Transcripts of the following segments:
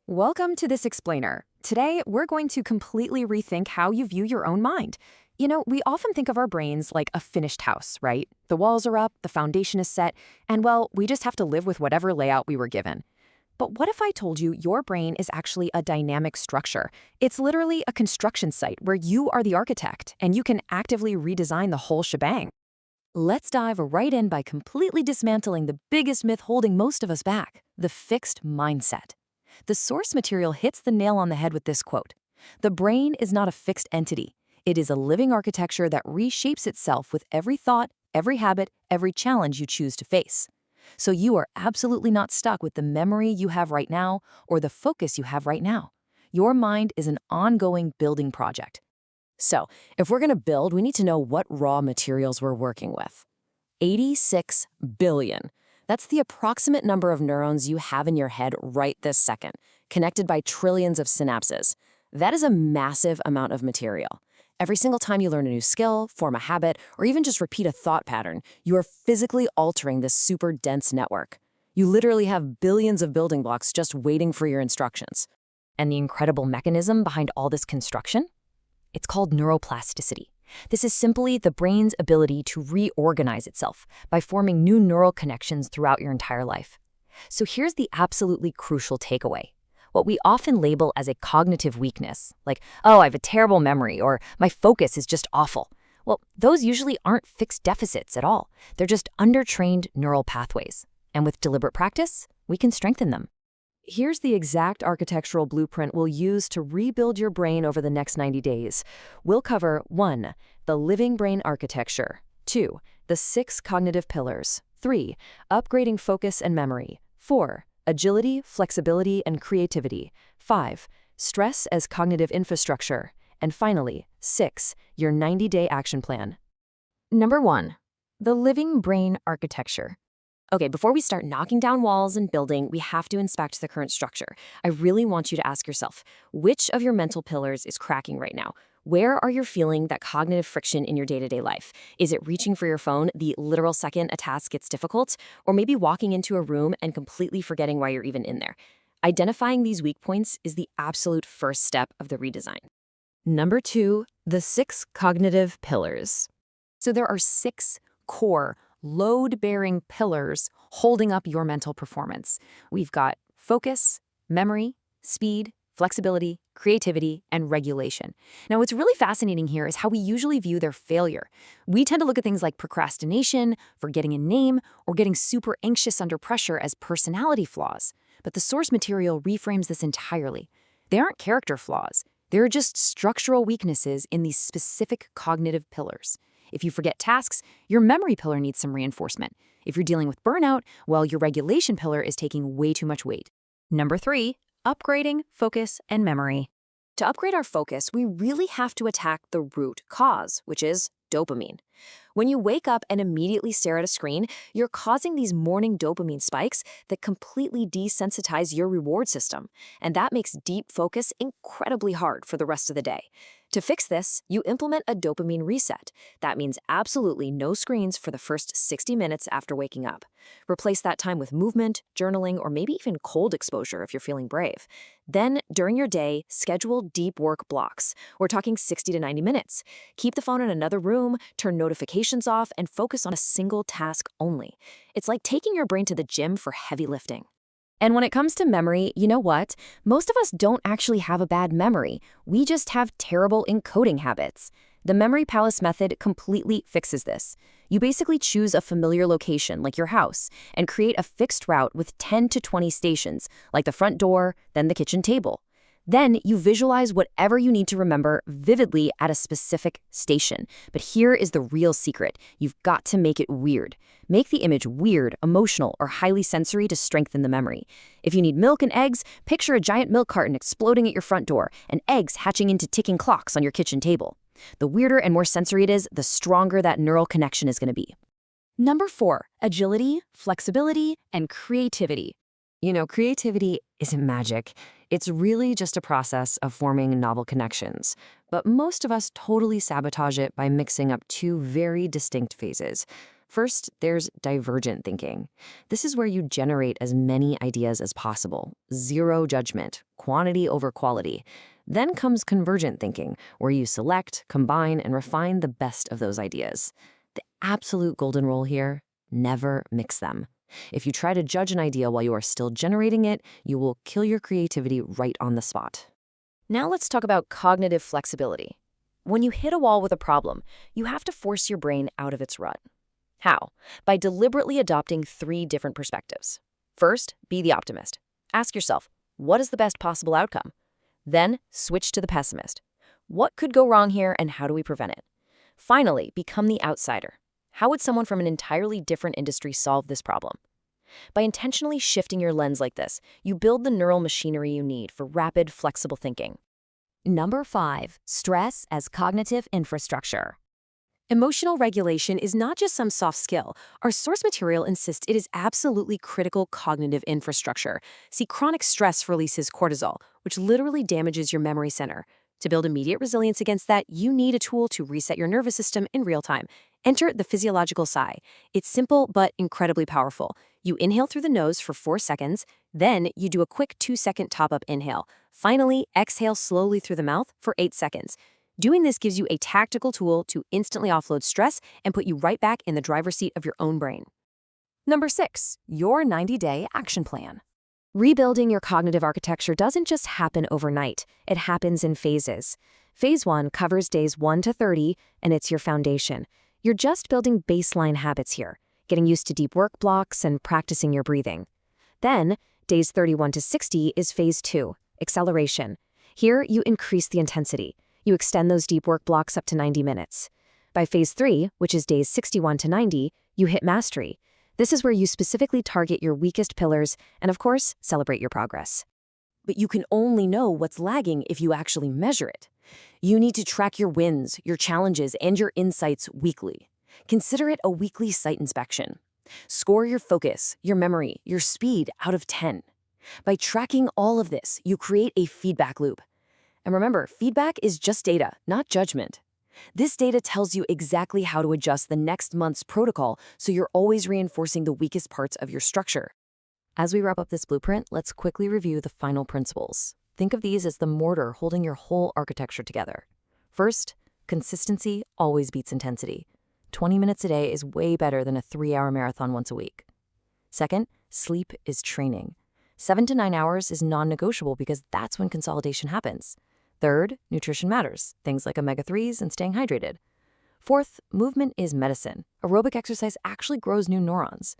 Welcome to this explainer. Today, we're going to completely rethink how you view your own mind. We often think of our brains like a finished house, right? The walls are up, the foundation is set, and well, we just have to live with whatever layout we were given. But what if I told you your brain is actually a dynamic structure? It's literally a construction site where you are the architect, and you can actively redesign the whole shebang. Let's dive right in by completely dismantling the biggest myth holding most of us back, the fixed mindset. The source material hits the nail on the head with this quote: "The brain is not a fixed entity. It is a living architecture that reshapes itself with every thought, every habit, every challenge you choose to face." So you are absolutely not stuck with the memory you have right now or the focus you have right now. Your mind is an ongoing building project. So, if we're going to build, we need to know what raw materials we're working with. 86 billion. That's the approximate number of neurons you have in your head right this second, connected by trillions of synapses. That is a massive amount of material. Every single time you learn a new skill, form a habit, or even just repeat a thought pattern, you are physically altering this super dense network. You literally have billions of building blocks just waiting for your instructions. And the incredible mechanism behind all this construction? It's called neuroplasticity. This is simply the brain's ability to reorganize itself by forming new neural connections throughout your entire life. So here's the absolutely crucial takeaway. What we often label as a cognitive weakness, like, oh, I have a terrible memory, or my focus is just awful. Well, those usually aren't fixed deficits at all. They're just undertrained neural pathways. And with deliberate practice, we can strengthen them. Here's the exact architectural blueprint we'll use to rebuild your brain over the next 90 days. We'll cover 1. The living brain architecture. 2. The 6 cognitive pillars. 3. Upgrading focus and memory. 4. Agility, flexibility, and creativity. 5. Stress as cognitive infrastructure. And finally, 6. Your 90-day action plan. Number 1. The living brain architecture. Okay, before we start knocking down walls and building, we have to inspect the current structure. I really want you to ask yourself, which of your mental pillars is cracking right now? Where are you feeling that cognitive friction in your day-to-day life? Is it reaching for your phone the literal second a task gets difficult? Or maybe walking into a room and completely forgetting why you're even in there? Identifying these weak points is the absolute first step of the redesign. Number 2, the 6 cognitive pillars. So there are 6 core load-bearing pillars holding up your mental performance. We've got focus, memory, speed, flexibility, creativity, and regulation. Now, what's really fascinating here is how we usually view their failure. We tend to look at things like procrastination, forgetting a name, or getting super anxious under pressure as personality flaws. But the source material reframes this entirely. They aren't character flaws. They're just structural weaknesses in these specific cognitive pillars. If you forget tasks, your memory pillar needs some reinforcement. If you're dealing with burnout, well, your regulation pillar is taking way too much weight. Number 3, upgrading focus and memory. To upgrade our focus, we really have to attack the root cause, which is dopamine. When you wake up and immediately stare at a screen, you're causing these morning dopamine spikes that completely desensitize your reward system, and that makes deep focus incredibly hard for the rest of the day. To fix this, you implement a dopamine reset. That means absolutely no screens for the first 60 minutes after waking up. Replace that time with movement, journaling, or maybe even cold exposure if you're feeling brave. Then, during your day, schedule deep work blocks. We're talking 60 to 90 minutes. Keep the phone in another room, turn notifications off, and focus on a single task only. It's like taking your brain to the gym for heavy lifting. And when it comes to memory, you know what? Most of us don't actually have a bad memory. We just have terrible encoding habits. The Memory Palace method completely fixes this. You basically choose a familiar location, like your house, and create a fixed route with 10 to 20 stations, like the front door, then the kitchen table. Then you visualize whatever you need to remember vividly at a specific station. But here is the real secret. You've got to make it weird. Make the image weird, emotional, or highly sensory to strengthen the memory. If you need milk and eggs, picture a giant milk carton exploding at your front door and eggs hatching into ticking clocks on your kitchen table. The weirder and more sensory it is, the stronger that neural connection is going to be. Number 4, agility, flexibility, and creativity. Creativity isn't magic. It's really just a process of forming novel connections. But most of us totally sabotage it by mixing up 2 very distinct phases. First, there's divergent thinking. This is where you generate as many ideas as possible, zero judgment, quantity over quality. Then comes convergent thinking, where you select, combine, and refine the best of those ideas. The absolute golden rule here: never mix them. If you try to judge an idea while you are still generating it, you will kill your creativity right on the spot. Now let's talk about cognitive flexibility. When you hit a wall with a problem, you have to force your brain out of its rut. How? By deliberately adopting 3 different perspectives. First, be the optimist. Ask yourself, what is the best possible outcome? Then, switch to the pessimist. What could go wrong here and how do we prevent it? Finally, become the outsider. How would someone from an entirely different industry solve this problem? By intentionally shifting your lens like this, you build the neural machinery you need for rapid, flexible thinking. Number 5, stress as cognitive infrastructure. Emotional regulation is not just some soft skill. Our source material insists it is absolutely critical cognitive infrastructure. See, chronic stress releases cortisol, which literally damages your memory center. To build immediate resilience against that, you need a tool to reset your nervous system in real time. Enter the physiological sigh. It's simple but incredibly powerful. You inhale through the nose for 4 seconds, then you do a quick 2-second top-up inhale. Finally, exhale slowly through the mouth for 8 seconds. Doing this gives you a tactical tool to instantly offload stress and put you right back in the driver's seat of your own brain. Number 6, your 90-day action plan. Rebuilding your cognitive architecture doesn't just happen overnight. It happens in phases. Phase 1 covers days 1 to 30, and it's your foundation. You're just building baseline habits here, getting used to deep work blocks and practicing your breathing. Then, days 31 to 60 is phase 2, acceleration. Here, you increase the intensity. You extend those deep work blocks up to 90 minutes. By phase 3, which is days 61 to 90, you hit mastery. This is where you specifically target your weakest pillars and, of course, celebrate your progress. But you can only know what's lagging if you actually measure it. You need to track your wins, your challenges, and your insights weekly. Consider it a weekly site inspection. Score your focus, your memory, your speed out of 10. By tracking all of this, you create a feedback loop. And remember, feedback is just data, not judgment. This data tells you exactly how to adjust the next month's protocol, so you're always reinforcing the weakest parts of your structure. As we wrap up this blueprint, let's quickly review the final principles. Think of these as the mortar holding your whole architecture together. First, consistency always beats intensity. 20 minutes a day is way better than a 3-hour marathon once a week. Second, sleep is training. 7 to 9 hours is non-negotiable because that's when consolidation happens. Third, nutrition matters, things like omega-3s and staying hydrated. Fourth, movement is medicine. Aerobic exercise actually grows new neurons.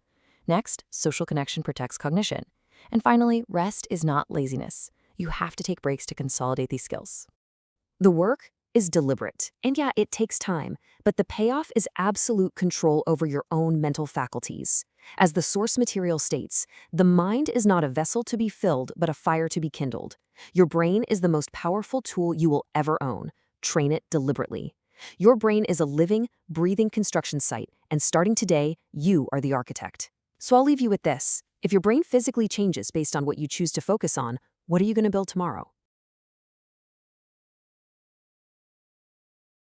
Next, social connection protects cognition. And finally, rest is not laziness. You have to take breaks to consolidate these skills. The work is deliberate, and yeah, it takes time, but the payoff is absolute control over your own mental faculties. As the source material states, the mind is not a vessel to be filled, but a fire to be kindled. Your brain is the most powerful tool you will ever own. Train it deliberately. Your brain is a living, breathing construction site, and starting today, you are the architect. So I'll leave you with this. If your brain physically changes based on what you choose to focus on, what are you going to build tomorrow?